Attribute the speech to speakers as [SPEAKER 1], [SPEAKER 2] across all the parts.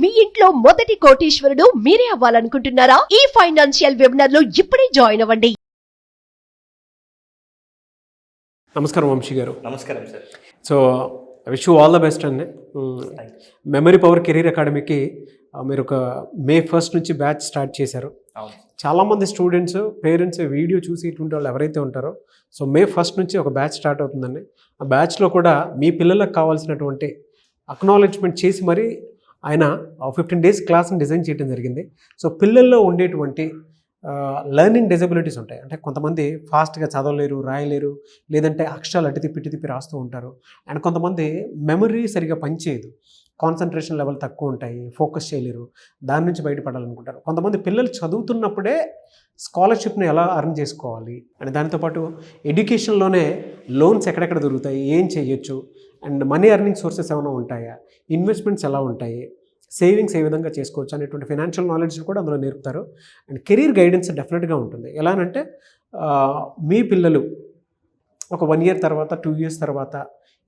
[SPEAKER 1] మీ ఇంట్లో మొదటి కోటీశ్వరుడు మీరే అవ్వాలనుకుంటున్నారా? ఈ ఫైనాన్షియల్ వెబినార్ లో ఇప్పుడే జాయిన్ అవ్వండి.
[SPEAKER 2] నమస్కారం వంశీ గారు.
[SPEAKER 3] నమస్కారం sir.
[SPEAKER 2] So wish you all the best అండి. మెమరీ పవర్ కెరీర్ అకాడమీకి మీరు ఒక May 1 నుంచి బ్యాచ్ స్టార్ట్ చేశారు. చాలామంది స్టూడెంట్స్ పేరెంట్స్ వీడియో చూసి ఇటువంటి వాళ్ళు ఎవరైతే ఉంటారో సో May 1 నుంచి ఒక బ్యాచ్ స్టార్ట్ అవుతుందండి. ఆ బ్యాచ్లో కూడా మీ పిల్లలకు కావాల్సినటువంటి అక్నాలెడ్జ్మెంట్ చేసి మరి ఆయన 15 days క్లాస్ని డిజైన్ చేయడం జరిగింది. సో పిల్లల్లో ఉండేటువంటి లెర్నింగ్ డిజబిలిటీస్ ఉంటాయి. అంటే కొంతమంది ఫాస్ట్గా చదవలేరు, రాయలేరు, లేదంటే అక్షరాలు అటు తిప్పి రాస్తూ ఉంటారు. అండ్ కొంతమంది మెమరీ సరిగా పనిచేయదు, కాన్సన్ట్రేషన్ లెవెల్ తక్కువ ఉంటాయి, ఫోకస్ చేయలేరు, దాని నుంచి బయటపడాలనుకుంటారు. కొంతమంది పిల్లలు చదువుతున్నప్పుడే స్కాలర్షిప్ని ఎలా అర్న్ చేసుకోవాలి అండ్ దాంతోపాటు ఎడ్యుకేషన్లోనే లోన్స్ ఎక్కడెక్కడ దొరుకుతాయి, ఏం చేయొచ్చు, అండ్ మనీ ఎర్నింగ్ సోర్సెస్ ఏమైనా ఉంటాయా, ఇన్వెస్ట్మెంట్స్ ఎలా ఉంటాయి, సేవింగ్స్ ఏ విధంగా చేసుకోవచ్చు అనేటువంటి ఫైనాన్షియల్ నాలెడ్జ్ని కూడా అందులో నేర్పుతారు. అండ్ కెరీర్ గైడెన్స్ డెఫినెట్గా ఉంటుంది. ఎలానంటే మీ పిల్లలు ఒక 1 year తర్వాత 2 years తర్వాత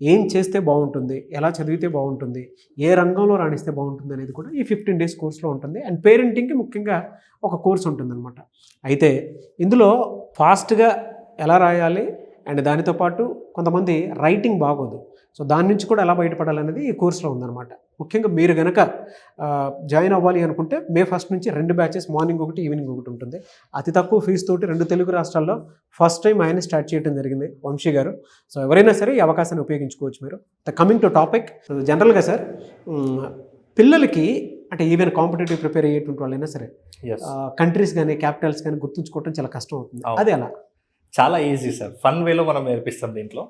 [SPEAKER 2] ఏం చేస్తే బాగుంటుంది, ఎలా చదివితే బాగుంటుంది, ఏ రంగంలో రాణిస్తే బాగుంటుంది అనేది కూడా ఈ 15 days కోర్సులో ఉంటుంది. అండ్ పేరెంటింగ్కి ముఖ్యంగా ఒక కోర్స్ ఉంటుందన్నమాట. అయితే ఇందులో ఫాస్ట్గా ఎలా రాయాలి అండ్ దానితో పాటు కొంతమంది రైటింగ్ బాగోదు, సో దాని నుంచి కూడా ఎలా బయటపడాలనేది ఈ కోర్సులో ఉందన్నమాట. ముఖ్యంగా మీరు కనుక జాయిన్ అవ్వాలి అనుకుంటే May 1 నుంచి 2 బ్యాచెస్, మార్నింగ్ ఒకటి, ఈవినింగ్ ఒకటి ఉంటుంది. అతి తక్కువ ఫీజు తోటి 2 తెలుగు రాష్ట్రాల్లో ఫస్ట్ టైం ఆయన స్టార్ట్ చేయడం జరిగింది వంశీ గారు. సో ఎవరైనా సరే ఈ అవకాశాన్ని ఉపయోగించుకోవచ్చు మీరు. కమింగ్ టు టాపిక్, జనరల్గా సార్ పిల్లలకి అంటే ఈవెన్ కాంపిటేటివ్ ప్రిపేర్ అయ్యేటువంటి వాళ్ళైనా సరే కంట్రీస్ కానీ క్యాపిటల్స్ కానీ గుర్తుంచుకోవడం చాలా కష్టం అవుతుంది. అది ఎలా?
[SPEAKER 3] చాలా ఈజీ సార్, ఫన్ వేలో మనం నేర్పిస్తాం. దీంట్లో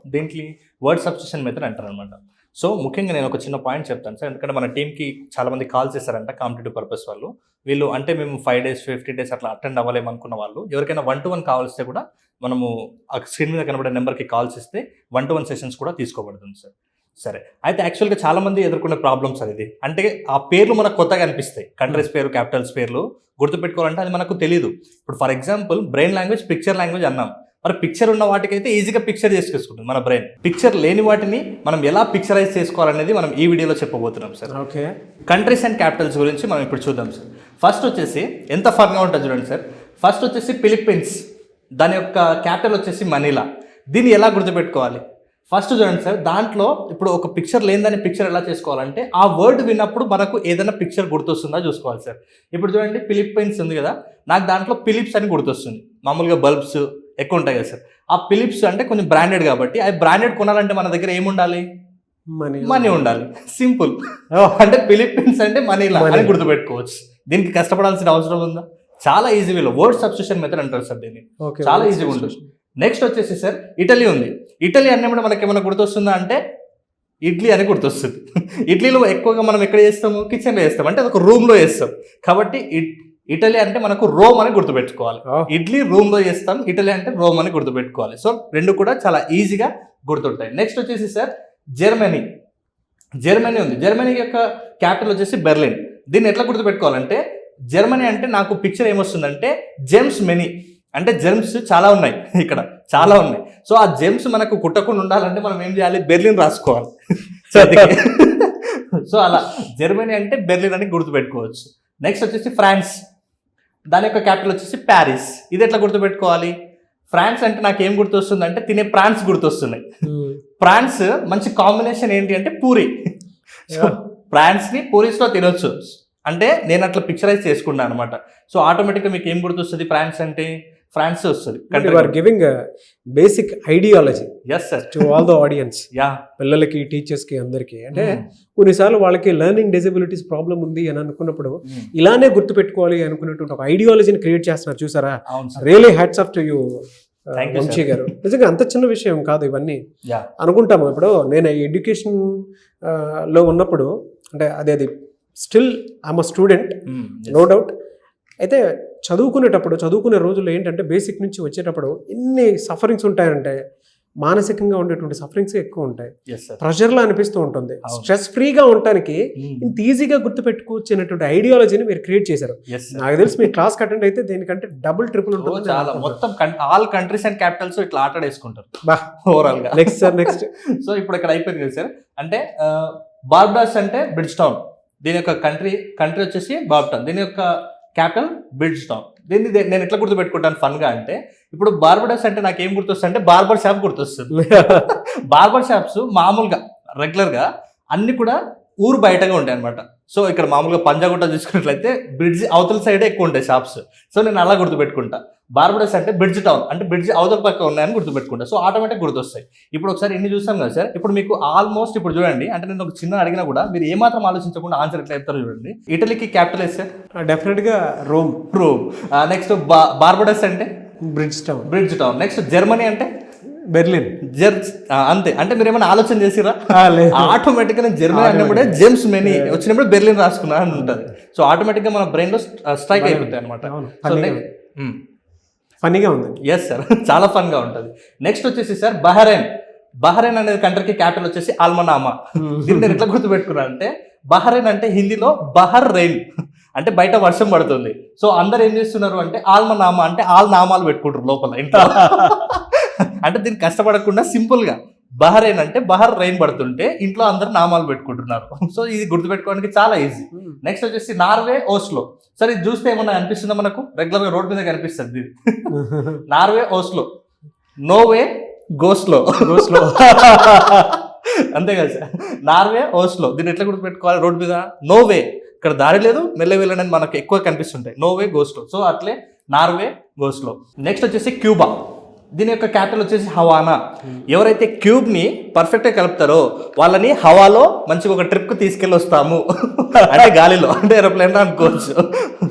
[SPEAKER 3] వర్డ్ సబ్స్టిట్యూషన్ మెథడ్ అంటారు అనమాట. సో ముఖ్యంగా నేను ఒక చిన్న పాయింట్ చెప్తాను సార్, ఎందుకంటే మన టీంకి చాలామంది కాల్ చేశారంట కాంపిటేటివ్ పర్పస్ వాళ్ళు. వీళ్ళు అంటే మేము 5 days 50 days అట్లా అటెండ్ అవ్వలేము అనుకున్న వాళ్ళు ఎవరికైనా 1-to-1 కావాల్స్తే కూడా మనము ఆ స్క్రీన్ మీద కనబడే నెంబర్కి కాల్స్ ఇస్తే 1-to-1 సెషన్స్ కూడా తీసుకోబడుతుంది సార్. సరే, అయితే యాక్చువల్గా చాలామంది ఎదుర్కొనే ప్రాబ్లమ్స్ అది అంటే ఆ పేర్లు మనకు కొత్తగా అనిపిస్తాయి. కంట్రీస్ పేరు, క్యాపిటల్స్ పేర్లు గుర్తుపెట్టుకోవాలంటే అది మనకు తెలియదు. ఇప్పుడు for example brain language, picture language అన్నాం. మరి పిక్చర్ ఉన్న వాటికైతే ఈజీగా పిక్చర్ చేసుకుంటుంది మన బ్రెయిన్. పిక్చర్ లేని వాటిని మనం ఎలా పిక్చరైజ్ చేసుకోవాలనేది మనం ఈ వీడియోలో చెప్పబోతున్నాం sir.
[SPEAKER 2] Okay,
[SPEAKER 3] countries and capitals గురించి మనం ఇప్పుడు చూద్దాం సార్. ఫస్ట్ వచ్చేసి ఎంత ఫన్గా ఉంటుంది చూడండి సార్. ఫస్ట్ వచ్చేసి ఫిలిప్పీన్స్, దాని యొక్క క్యాపిటల్ వచ్చేసి మనీలా. దీన్ని ఎలా గుర్తుపెట్టుకోవాలి? ఫస్ట్ చూడండి సార్, దాంట్లో ఇప్పుడు ఒక పిక్చర్ లేని పిక్చర్ ఎలా చేసుకోవాలంటే ఆ వర్డ్ విన్నప్పుడు మనకు ఏదైనా పిక్చర్ గుర్తొస్తుందా చూసుకోవాలి సార్. ఇప్పుడు చూడండి ఫిలిప్పీన్స్ ఉంది కదా, నాకు దాంట్లో ఫిలిప్స్ అని గుర్తొస్తుంది. మామూలుగా బల్బ్స్ ఎక్కువ ఉంటాయి కదా సార్. ఆ ఫిలిప్స్ అంటే కొంచెం బ్రాండెడ్ కాబట్టి, అది బ్రాండెడ్ కొనాలంటే మన దగ్గర ఏముండాలి? మనీ ఉండాలి. సింపుల్. అంటే ఫిలిప్పీన్స్ అంటే మనీలా అని గుర్తుపెట్టుకోవచ్చు. దీనికి కష్టపడాల్సిన అవసరం ఉందా? చాలా ఈజీ వేలో వర్డ్ సబ్స్టిట్యూషన్ మెథడ్ అంటారు సార్ దీన్ని. చాలా ఈజీగా ఉంటుంది. నెక్స్ట్ వచ్చేసి సార్ ఇటలీ ఉంది. ఇటలీ అన్నప్పుడు మనకి ఏమైనా గుర్తొస్తుందా అంటే ఇడ్లీ అని గుర్తొస్తుంది. ఇడ్లీలో ఎక్కువగా మనం ఎక్కడ చేస్తాము? కిచెన్లో చేస్తాం, అంటే ఒక రూమ్లో చేస్తాం. కాబట్టి ఇటలీ అంటే మనకు రోమ్ అని గుర్తుపెట్టుకోవాలి. ఇడ్లీ రూమ్లో చేస్తాం, ఇటలీ అంటే రోమ్ అని గుర్తుపెట్టుకోవాలి. సో రెండు కూడా చాలా ఈజీగా గుర్తుంటాయి. నెక్స్ట్ వచ్చేసి సార్ జర్మనీ ఉంది. జర్మనీ యొక్క క్యాపిటల్ వచ్చేసి బెర్లిన్. దీన్ని ఎట్లా గుర్తుపెట్టుకోవాలంటే జర్మనీ అంటే నాకు పిక్చర్ ఏమొస్తుందంటే జెమ్స్ మెనీ, అంటే జెమ్స్ చాలా ఉన్నాయి, ఇక్కడ చాలా ఉన్నాయి. సో ఆ జెమ్స్ మనకు కుట్టకుండా ఉండాలంటే మనం ఏం చేయాలి? బెర్లిన్ రాసుకోవాలి. సో అలా జర్మనీ అంటే బెర్లిన్ అని గుర్తుపెట్టుకోవచ్చు. నెక్స్ట్ వచ్చేసి ఫ్రాన్స్, దాని యొక్క క్యాపిటల్ వచ్చేసి ప్యారిస్. ఇది ఎట్లా గుర్తుపెట్టుకోవాలి? ఫ్రాన్స్ అంటే నాకు ఏం గుర్తొస్తుంది అంటే తినే ప్రాన్స్ గుర్తొస్తున్నాయి. ప్రాన్స్ మంచి కాంబినేషన్ ఏంటి అంటే పూరి. ప్రాన్స్ని పూరీస్లో తినొచ్చు అంటే నేను అట్లా పిక్చరైజ్ చేసుకున్నాను అనమాట. సో ఆటోమేటిక్గా మీకు ఏం గుర్తొస్తుంది? ఫ్రాన్స్ అంటే ఫ్రాన్స్ వస్తుంది.
[SPEAKER 2] Giving basic ideology to all the audience, పిల్లలకి, టీచర్స్కి, అందరికీ. అంటే కొన్నిసార్లు వాళ్ళకి లెర్నింగ్ డిజబిలిటీస్ ప్రాబ్లం ఉంది అని అనుకున్నప్పుడు ఇలానే గుర్తుపెట్టుకోవాలి అనుకునేటువంటి ఒక ఐడియాలజీని క్రియేట్ చేస్తున్నారు చూసారా. Really hats off to you Vamsi garu. నిజంగా అంత చిన్న విషయం కాదు ఇవన్నీ అనుకుంటాము. ఇప్పుడు నేను ఎడ్యుకేషన్ లో ఉన్నప్పుడు అంటే అది still I'm a student, no doubt. అయితే చదువుకునే రోజుల్లో ఏంటంటే బేసిక్ నుంచి వచ్చేటప్పుడు ఎన్ని సఫరింగ్స్ ఉంటాయంటే మానసికంగా ఉండేటువంటి సఫరింగ్స్ ఎక్కువ ఉంటాయి. ప్రెషర్లో అనిపిస్తూ ఉంటుంది. స్ట్రెస్ ఫ్రీగా ఉండటానికి ఇంత ఈజీగా గుర్తుపెట్టుకోవచ్చు అనేటువంటి ఐడియాలజీని మీరు క్రియేట్ చేశారు. నాకు తెలిసి మీ క్లాస్ అటెండ్ అయితే దీనికంటే డబుల్ ట్రిపుల్ ఉంటుంది.
[SPEAKER 3] మొత్తం ఆల్ కంట్రీస్ అండ్ క్యాపిటల్స్ ఇట్లా ఆటాడేసుకుంటారు ఓవరాల్ గా.
[SPEAKER 2] Next sir, next.
[SPEAKER 3] సో ఇప్పుడు ఇక్కడ అయిపోయింది కదా సార్. అంటే బార్బడాస్ అంటే బ్రిడ్జ్ టౌన్, దీని యొక్క కంట్రీ వచ్చేసి బాబ్టౌన్, దీని యొక్క క్యాపిటల్ బ్రిడ్జ్ టౌన్. నేను ఎట్లా గుర్తుపెట్టుకుంటాను ఫన్గా అంటే, ఇప్పుడు బార్బడోస్ అంటే నాకు ఏం గుర్తొస్తుంది అంటే బార్బర్ షాప్ గుర్తొస్తుంది. బార్బర్ షాప్స్ మామూలుగా రెగ్యులర్గా అన్ని కూడా ఊరు బయటగా ఉంటాయి అనమాట. సో ఇక్కడ మామూలుగా పంజాగుట్ట చూసుకున్నట్లయితే బ్రిడ్జ్ అవతల సైడే ఎక్కువ ఉంటాయి షాప్స్. సో నేను అలా గుర్తుపెట్టుకుంటా. బార్బడోస్ అంటే బ్రిడ్జ్ టౌన్, అంటే బ్రిడ్జ్ అవతల పక్క ఉన్నాయని గుర్తుపెట్టుకుంటా. సో ఆటోమేటిక్ గుర్తొస్తాయి. ఇప్పుడు ఒకసారి ఇన్ని చూస్తాం కదా సార్, ఇప్పుడు మీకు ఆల్మోస్ట్ ఇప్పుడు చూడండి, అంటే నేను ఒక చిన్న అడిగినా కూడా మీరు ఏమాత్రం ఆలోచించకుండా ఆన్సర్ ఎట్లా చెప్తారో చూడండి. ఇటలీకి క్యాపిటల్ సార్?
[SPEAKER 2] డెఫినెట్గా రోమ్.
[SPEAKER 3] నెక్స్ట్ బార్బడోస్ అంటే బ్రిడ్జ్ టౌన్. నెక్స్ట్ జర్మనీ అంటే
[SPEAKER 2] బెర్లిన్.
[SPEAKER 3] అంతే. అంటే మీరు ఏమైనా ఆలోచన చేసిరా? ఆటోమేటిక్ గా నేను జర్మనీ అన్నప్పుడే జేమ్స్ మెనీ వచ్చినప్పుడు బెర్లిన్ రాసుకున్నా అని ఉంటుంది. సో ఆటోమేటిక్ గా మన బ్రెయిన్ లో స్ట్రైక్ అయిపోతాయి అనమాట.
[SPEAKER 2] ఫన్నీగా ఉంది.
[SPEAKER 3] ఎస్ సార్, చాలా ఫన్ గా ఉంటుంది. నెక్స్ట్ వచ్చేసి సార్ బహ్రెయిన్ అనేది కంట్రీకి క్యాపిటల్ వచ్చేసి ఆల్మనామా. దీన్ని నేను ఎట్లా గుర్తుపెట్టుకున్నా అంటే, బహ్రెయిన్ అంటే హిందీలో బహర్ రెయిన్ అంటే బయట వర్షం పడుతుంది. సో అందరు ఏం చేస్తున్నారు అంటే ఆల్మనామా అంటే ఆల్ నామాలు పెట్టుకుంటారు లోపల ఇంట్లో. అంటే దీన్ని కష్టపడకుండా సింపుల్ గా బహ్రెయిన్ అంటే బహర్ రెయిన్ పడుతుంటే ఇంట్లో అందరు నామాలు పెట్టుకుంటున్నారు. సో ఇది గుర్తుపెట్టుకోవడానికి చాలా ఈజీ. నెక్స్ట్ వచ్చేసి నార్వే ఓస్లో. సరే ఇది చూస్తే ఏమన్నా అనిపిస్తుందా మనకు? రెగ్యులర్ గా రోడ్ మీద కనిపిస్తుంది ఇది. Norway Oslo, no way go slow. అంతే కదా సార్, నార్వే ఓస్లో. దీన్ని ఎట్లా గుర్తుపెట్టుకోవాలి? రోడ్ మీద నోవే, ఇక్కడ దారి లేదు, మెల్ల వెళ్ళని మనకు ఎక్కువ కనిపిస్తుంటాయి. నోవే గోస్లో. సో అట్లే నార్వే గోస్లో. నెక్స్ట్ వచ్చేసి క్యూబా. దీని యొక్క క్యాపిటల్ వచ్చేసి హవానా. ఎవరైతే క్యూబ్ ని పర్ఫెక్ట్ గా కలుపుతారో వాళ్ళని హవాలో మంచిగా ఒక ట్రిప్ కు తీసుకెళ్ళి వస్తాము. అంటే గాలిలో, అంటే ఏరోప్లేన్ అనుకోవచ్చు.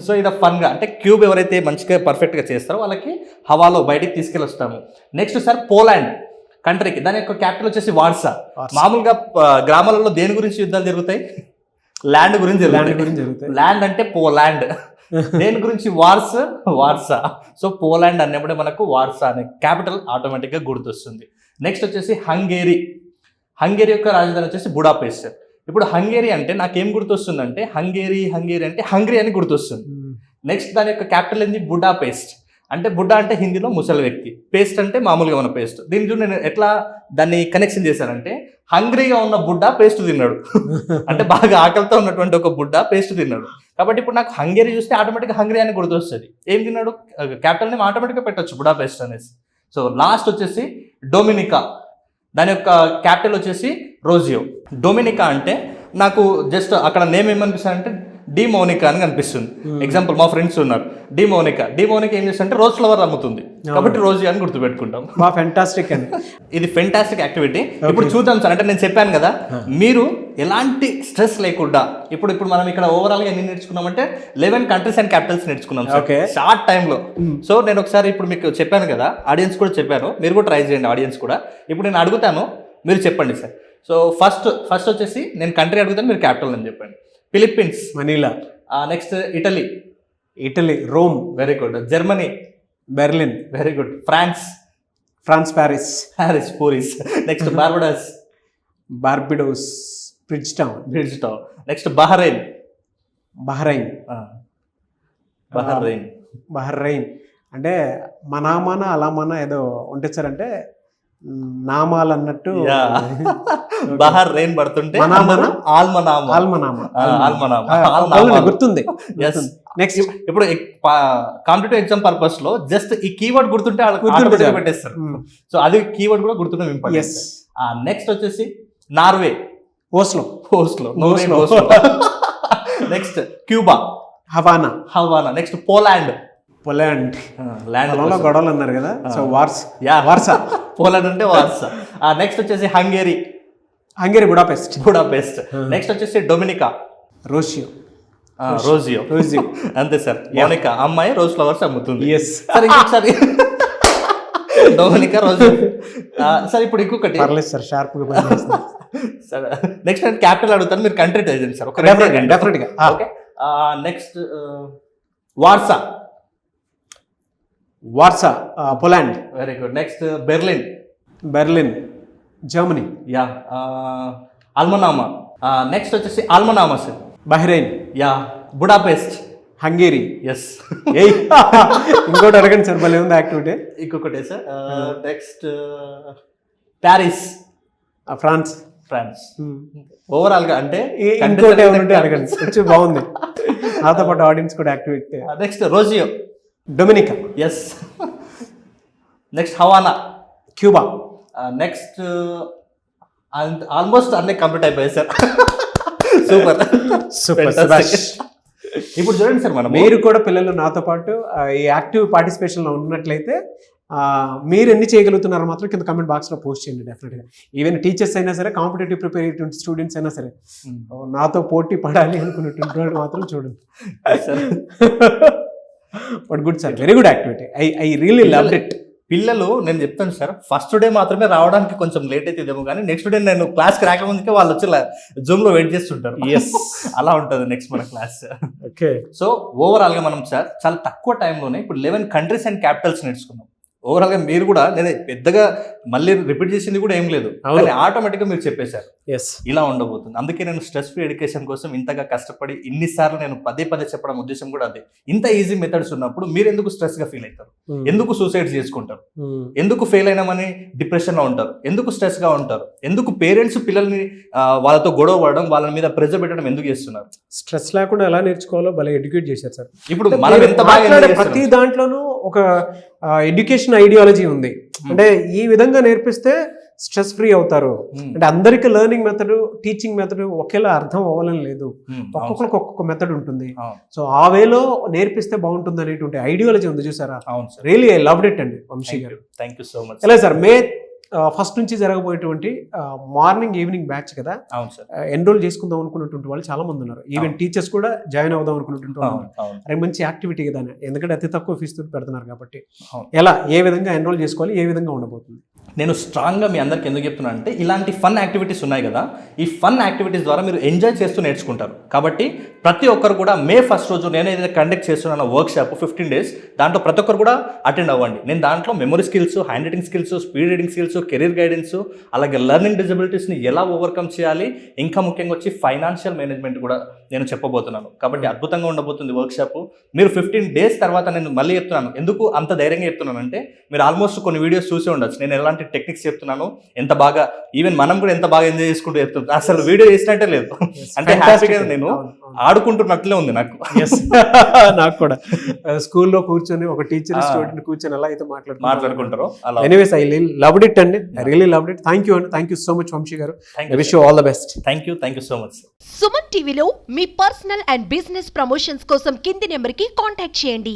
[SPEAKER 3] సో ఇది ఫన్ గా, అంటే క్యూబ్ ఎవరైతే మంచిగా పర్ఫెక్ట్ గా చేస్తారో వాళ్ళకి హవాలో బయటికి తీసుకెళ్ళి వస్తాము. నెక్స్ట్ సార్ పోలాండ్ కంట్రీకి, దాని యొక్క క్యాపిటల్ వచ్చేసి వార్సా. మామూలుగా గ్రామాలలో దేని గురించి యుద్ధాలు జరుగుతాయి? ల్యాండ్ గురించి జరుగుతాయి. ల్యాండ్ అంటే పోలాండ్. దేని గురించి? వార్సా. సో పోలాండ్ అన్నప్పుడే మనకు వార్సా అనే క్యాపిటల్ ఆటోమేటిక్ గా గుర్తొస్తుంది. నెక్స్ట్ వచ్చేసి హంగేరీ యొక్క రాజధాని వచ్చేసి బుడాపెస్ట్. ఇప్పుడు హంగేరీ అంటే నాకేం గుర్తొస్తుంది అంటే హంగేరీ అంటే హంగ్రీ అని గుర్తొస్తుంది. నెక్స్ట్ దాని యొక్క క్యాపిటల్ ఏంది? బుడాపెస్ట్. అంటే బుడ్డా అంటే హిందీలో ముసలి వ్యక్తి, పేస్ట్ అంటే మామూలుగా ఉన్న పేస్ట్. దీని చూసి నేను ఎట్లా దాన్ని కనెక్షన్ చేశానంటే, హంగ్రీగా ఉన్న బుడ్డా పేస్ట్ తిన్నాడు. అంటే బాగా ఆకలితో ఉన్నటువంటి ఒక బుడ్డా పేస్ట్ తిన్నాడు. కాబట్టి ఇప్పుడు నాకు హంగేరీ చూస్తే ఆటోమేటిక్గా హంగ్రీ అని గుర్తొస్తుంది. ఏం తిన్నాడు? క్యాపిటల్ నేమ్ ఆటోమేటిక్గా పెట్టొచ్చు, బుడా పేస్ట్ అనేసి. సో లాస్ట్ వచ్చేసి డొమినికా. దాని యొక్క క్యాపిటల్ వచ్చేసి రోజియో. డొమినికా అంటే నాకు జస్ట్ అక్కడ నేమ్ ఏమనిపిస్తుంది అంటే డిమోనికా అని కనిపిస్తుంది. ఎగ్జాంపుల్ మా ఫ్రెండ్స్ ఉన్నారు, డిమోనికా ఏం చేస్తుంటే రోజ్ ఫ్లవర్ అమ్ముతుంది, కాబట్టి రోజీ అని గుర్తుపెట్టుకుంటాం.
[SPEAKER 2] ఫెంటాస్టిక్ అండి,
[SPEAKER 3] ఇది ఫెంటాస్టిక్ యాక్టివిటీ. ఇప్పుడు చూద్దాం సార్, అంటే నేను చెప్పాను కదా మీరు ఎలాంటి స్ట్రెస్ లేకుండా ఇప్పుడు మనం ఇక్కడ ఓవరాల్ గా ఎన్ని నేర్చుకున్నామంటే 11 కంట్రీస్ అండ్ క్యాపిటల్స్ నేర్చుకున్నాం షార్ట్ టైంలో. సో నేను ఒకసారి ఇప్పుడు మీకు చెప్పాను కదా, ఆడియన్స్ కూడా చెప్పాను, మీరు కూడా ట్రై చేయండి ఆడియన్స్ కూడా. ఇప్పుడు నేను అడుగుతాను, మీరు చెప్పండి సార్. సో ఫస్ట్ వచ్చేసి నేను కంట్రీ అడుగుతాను, మీరు క్యాపిటల్ అని చెప్పండి. Philippines,
[SPEAKER 2] Manila.
[SPEAKER 3] Next Italy,
[SPEAKER 2] Rome.
[SPEAKER 3] Very good. Germany,
[SPEAKER 2] Berlin.
[SPEAKER 3] Very good. France,
[SPEAKER 2] Paris,
[SPEAKER 3] puris. Next
[SPEAKER 2] Barbados, Bridgetown.
[SPEAKER 3] Next Bahrain.
[SPEAKER 2] అంటే మనామాన అలామాన ఏదో ఉంటుంది సార్, అంటే నామాలు అన్నట్టు.
[SPEAKER 3] బహ్రెయిన్ పడుతుంటే
[SPEAKER 2] గుర్తుంది.
[SPEAKER 3] నెక్స్ట్ ఇప్పుడు కాంపిటేటివ్ ఎగ్జామ్ పర్పస్ లో జస్ట్ ఈ కీవర్డ్ గుర్తుంటే పెట్టేస్తారు. సో అది కీవర్డ్ కూడా గుర్తుండడం ఇంపార్టెంట్. నెక్స్ట్ వచ్చేసి Norway, ఓస్లో. Next Cuba, Havana. Next Poland.
[SPEAKER 2] గొడవలు అన్నారు కదా, సో వార్సా.
[SPEAKER 3] పోలాండ్ అంటే వార్సా. నెక్స్ట్ వచ్చేసి హంగేరీ,
[SPEAKER 2] బుడాపెస్ట్.
[SPEAKER 3] నెక్స్ట్ వచ్చేసి డొమినికా, రోజియో. అంతే సార్. మోనికా అమ్మాయి రోజ్ ఫ్లవర్స్ అమ్ముతుంది. సార్ ఇంకొకసారి డొమినికా, రోజియో. సార్ ఇప్పుడు ఇంకొకటి
[SPEAKER 2] షార్ప్ గా.
[SPEAKER 3] సార్ నెక్స్ట్ నేను క్యాపిటల్ అడుగుతాను, మీరు కంట్రీ ట్రై చేయండి సార్.
[SPEAKER 2] డెఫినెట్ గా.
[SPEAKER 3] Okay. Next Warsaw,
[SPEAKER 2] Poland.
[SPEAKER 3] Very good. Next
[SPEAKER 2] Berlin, Germany.
[SPEAKER 3] Al Manama. Next వచ్చేసి Al Manama sir.
[SPEAKER 2] Bahrain.
[SPEAKER 3] Budapest,
[SPEAKER 2] Hungary.
[SPEAKER 3] Yes.
[SPEAKER 2] ఇంకోటి అడగండి సార్, భలే ఉంది యాక్టివిటీ.
[SPEAKER 3] ఇంకొకటి sir. Next Paris,
[SPEAKER 2] France.
[SPEAKER 3] France. Overall గా అంటే
[SPEAKER 2] ఇంకోటి ఏమంటే అడగండి, కొంచెం బాగుంది. నాతో పాటు ఆడియన్స్ కూడా activate.
[SPEAKER 3] Next Roseau,
[SPEAKER 2] Dominica.
[SPEAKER 3] Yes. Next Havana,
[SPEAKER 2] Cuba.
[SPEAKER 3] Next almost అన్నీ కంప్లీట్ అయిపోయాయి సార్. సూపర్
[SPEAKER 2] సుభాష్.
[SPEAKER 3] ఇప్పుడు చూడండి సార్, మనం
[SPEAKER 2] మీరు కూడా పిల్లలు నాతో పాటు ఈ యాక్టివ్ పార్టిసిపేషన్లో ఉన్నట్లయితే మీరు ఎన్ని చేయగలుగుతున్నారో మాత్రం కింద కమెంట్ బాక్స్లో పోస్ట్ చేయండి. డెఫినెట్గా ఈవెన్ టీచర్స్ అయినా సరే, కాంపిటేటివ్ ప్రిపేర్ అయ్యేటువంటి స్టూడెంట్స్ అయినా సరే, నాతో పోటీ పడాలి అనుకున్నటువంటి వాళ్ళు మాత్రం చూడండి. But good sir, very good activity. I really loved it.
[SPEAKER 3] పిల్లలు, నేను చెప్తాను సార్, ఫస్ట్ డే మాత్రమే రావడానికి కొంచెం లేట్ అవుతుందేమో, కానీ నెక్స్ట్ డే నేను క్లాస్కి రాకముందుకే వాళ్ళు వచ్చి జూమ్లో వెయిట్ చేస్తుంటారు.
[SPEAKER 2] ఎస్,
[SPEAKER 3] అలా ఉంటుంది నెక్స్ట్ మన క్లాస్.
[SPEAKER 2] ఓకే.
[SPEAKER 3] సో ఓవరాల్గా మనం సార్ చాలా తక్కువ టైంలోనే ఇప్పుడు 11 కంట్రీస్ అండ్ క్యాపిటల్స్ నేర్చుకున్నాం. ఓవరాల్గా మీరు కూడా, నేను పెద్దగా మళ్ళీ రిపీట్ చేసింది కూడా ఏం లేదు, కానీ ఆటోమేటిక్గా మీరు చెప్పేశారు
[SPEAKER 2] ఎస్,
[SPEAKER 3] ఇలా ఉండబోతుంది. అందుకే నేను స్ట్రెస్ ఫ్రీ ఎడ్యుకేషన్ కోసం ఇంతగా కష్టపడి ఇన్నిసార్లు నేను పదే చెప్పడం ఉద్దేశం కూడా అదే. ఇంత ఈజీ మెథడ్స్ ఉన్నప్పుడు మీరు ఎందుకు స్ట్రెస్గా ఫీల్ అవుతారు? ఎందుకు సూసైడ్ చేసుకుంటారు? ఎందుకు ఫెయిల్ అయినామని డిప్రెషన్లో ఉంటారు? ఎందుకు స్ట్రెస్గా ఉంటారు? ఎందుకు పేరెంట్స్ పిల్లల్ని వాళ్ళతో గొడవ పడడం, వాళ్ళ మీద ప్రెజర్ పెట్టడం ఎందుకు చేస్తున్నారు?
[SPEAKER 2] స్ట్రెస్ లేకుండా ఎలా నేర్చుకోవాలో భలే ఎడ్యుకేట్ చేశారు సార్.
[SPEAKER 3] ఇప్పుడు మనం ఎంత బాగా
[SPEAKER 2] ప్రతి దాంట్లోనూ ఒక ఎడ్యుకేషన్ ఐడియాలజీ ఉంది. అంటే ఈ విధంగా నేర్పిస్తే స్ట్రెస్ ఫ్రీ అవుతారు. అంటే అందరికి లెర్నింగ్ మెథడ్, టీచింగ్ మెథడ్ ఒకేలా అర్థం అవ్వాలని లేదు. ఒక్కొక్కరికి ఒక్కొక్క మెథడ్ ఉంటుంది. సో ఆ వేలో నేర్పిస్తే బాగుంటుంది అనేటువంటి ఐడియాలజీ ఉంది చూసారా. రియలీ ఐ లవ్డ్ ఇట్ అండి వంశీ గారు.
[SPEAKER 3] Thank you so much.
[SPEAKER 2] ఎలా సార్, మే ఫస్ట్ నుంచి జరగబోయేటువంటి మార్నింగ్ ఈవినింగ్ బ్యాచ్ కదా, ఎన్రోల్ చేసుకుందాం అనుకున్నటువంటి వాళ్ళు చాలా మంది ఉన్నారు. ఈవెన్ టీచర్స్ కూడా జాయిన్ అవుదాం అనుకున్నటువంటి వాళ్ళు ఉన్నారు. అరే మంచి యాక్టివిటీ కదా, ఎందుకంటే అతి తక్కువ ఫీజు పెడుతున్నారు కాబట్టి. ఎలా, ఏ విధంగా ఎన్రోల్ చేసుకోవాలి, ఏ విధంగా ఉండబోతుంది?
[SPEAKER 3] నేను స్ట్రాంగ్గా మీ అందరికి ఎందుకు చెప్తున్నాను అంటే, ఇలాంటి ఫన్ యాక్టివిటీస్ ఉన్నాయి కదా, ఈ ఫన్ యాక్టివిటీస్ ద్వారా మీరు ఎంజాయ్ చేస్తూ నేర్చుకుంటారు. కాబట్టి ప్రతి ఒక్కరు కూడా మే 1 రోజు నేను ఏదైతే కండక్ట్ చేస్తున్నానో వర్క్షాప్ 15 days, దాంట్లో ప్రతి ఒక్కరు కూడా అటెండ్ అవ్వండి. నేను దాంట్లో memory skills, hand writing skills, speed reading skills, career guidance, అలాగే లెర్నింగ్ డిజబిలిటీస్ని ఎలా ఓవర్కమ్ చేయాలి, ఇంకా ముఖ్యంగా వచ్చి ఫైనాన్షియల్ మేనేజ్మెంట్ కూడా నేను చెప్పబోతున్నాను. కాబట్టి అద్భుతంగా ఉండబోతుంది వర్క్షాప్. మీరు 15 days తర్వాత, నేను మళ్ళీ చెప్తున్నాను ఎందుకు అంత ధైర్యంగా చెప్తున్నాను అంటే, మీరు ఆల్మోస్ట్ కొన్ని వీడియోస్ చూసే ఉండొచ్చు నేను ఎలాంటి టెక్నిక్స్ చెప్తున్నాను, ఎంత బాగా, ఈవెన్ మనం కూడా ఎంత బాగా ఎంజాయ్ చేసుకుంటూ చెప్తున్నాం. అసలు వీడియో చేసినట్టే లేదు, అంటే హ్యాపీగా నేను ఆడుకుంటున్నట్లే ఉంది నాకు.
[SPEAKER 2] నాకు కూడా స్కూల్లో కూర్చొని ఒక టీచర్ స్టూడెంట్ కూర్చొని ఎలా అయితే
[SPEAKER 3] మాట్లాడుకుంటారో అలా.
[SPEAKER 2] ఎనీవేస్, ఐ లవ్డ్ ఇట్ అండి. I really loved it. Thank you అండి. Thank you so much Vamshi garu. I wish you all the best.
[SPEAKER 3] Thank you so much.
[SPEAKER 1] Suman టీవీలో మీ పర్సనల్ అండ్ బిజినెస్ ప్రమోషన్స్ కోసం కింది నెంబర్కి కాంటాక్ట్ చేయండి.